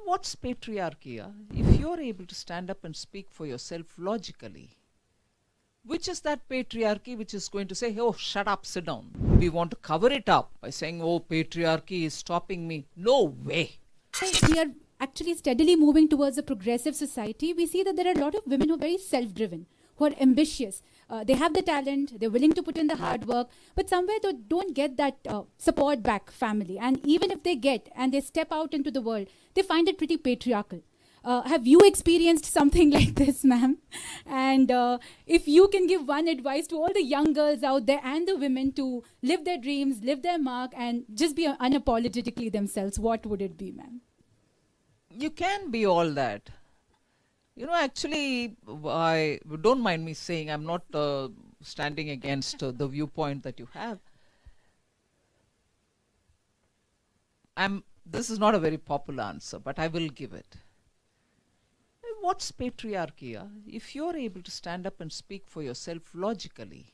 What's patriarchy? If you're able to stand up and speak for yourself logically, which is that patriarchy which is going to say, oh, shut up, sit down. We want to cover it up by saying, oh, patriarchy is stopping me. No way. We are actually steadily moving towards a progressive society. We see that there are a lot of women who are very self-driven, who are ambitious. They have the talent, they're willing to put in the hard work, but somewhere they don't get that support back family. And even if they get and they step out into the world, they find it pretty patriarchal. Have you experienced something like this, ma'am? And if you can give one advice to all the young girls out there and the women to live their dreams, live their mark, and just be unapologetically themselves, what would it be, ma'am? You can be all that. You know, actually, don't mind me saying, I'm not standing against the viewpoint that you have. This is not a very popular answer, but I will give it. What's patriarchy? If you're able to stand up and speak for yourself logically,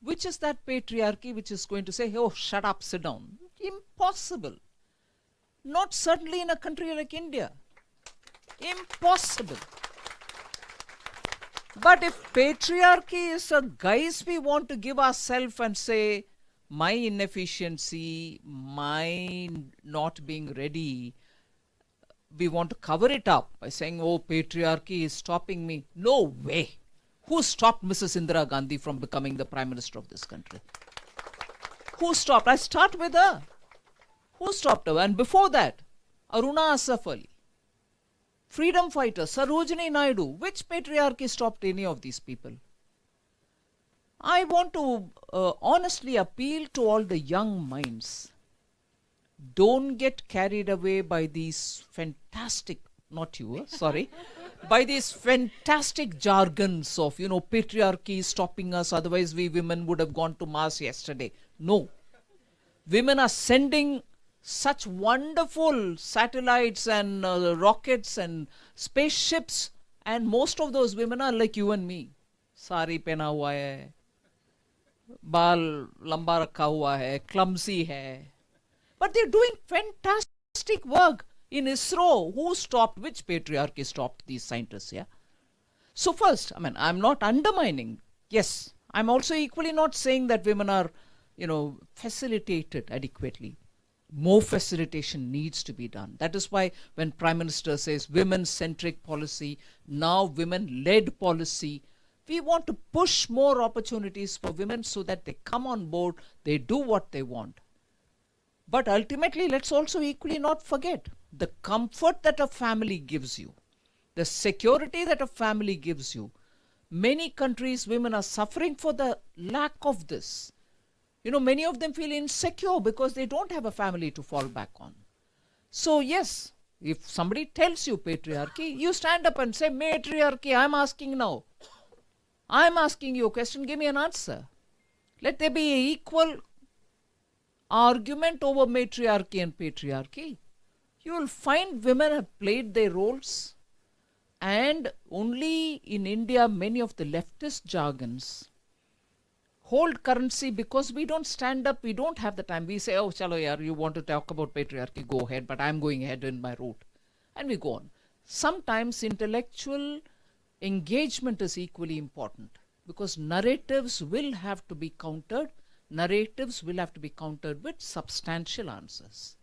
which is that patriarchy which is going to say, oh, shut up, sit down? Impossible. Not certainly in a country like India. Impossible. But if patriarchy is a guise we want to give ourselves and say, my inefficiency, my not being ready, we want to cover it up by saying, oh, patriarchy is stopping me. No way. Who stopped Mrs. Indira Gandhi from becoming the Prime Minister of this country? Who stopped? I start with her. Who stopped her? And before that, Aruna Asaf Ali, freedom fighter, Sarojini Naidu. Which patriarchy stopped any of these people? I want to honestly appeal to all the young minds. Don't get carried away by these fantastic, not you, sorry, by these fantastic jargons of, you know, patriarchy stopping us, otherwise we women would have gone to Mars yesterday. No. Women are sending such wonderful satellites and rockets and spaceships, and most of those women are like you and me. Saree pehna hua hai, baal lamba rakha hua hai, clumsy hai. But they're doing fantastic work in ISRO. Who stopped? Which patriarchy stopped these scientists? Yeah. So first, I mean, I'm not undermining. Yes, I'm also equally not saying that women are, you know, facilitated adequately. More facilitation needs to be done. That is why when Prime Minister says women-centric policy, now women-led policy, we want to push more opportunities for women so that they come on board, they do what they want. But ultimately, let's also equally not forget the comfort that a family gives you, the security that a family gives you. Many countries, women are suffering for the lack of this. You know, many of them feel insecure because they don't have a family to fall back on. So yes, if somebody tells you patriarchy, you stand up and say, matriarchy, I'm asking now. I'm asking you a question, give me an answer. Let there be an equal argument over matriarchy and patriarchy. You will find women have played their roles, and only in India many of the leftist jargons hold currency because we don't stand up, we don't have the time. We say, oh, chalo yaar, you want to talk about patriarchy, go ahead, but I'm going ahead in my route. And we go on. Sometimes intellectual engagement is equally important because narratives will have to be countered. Narratives will have to be countered with substantial answers.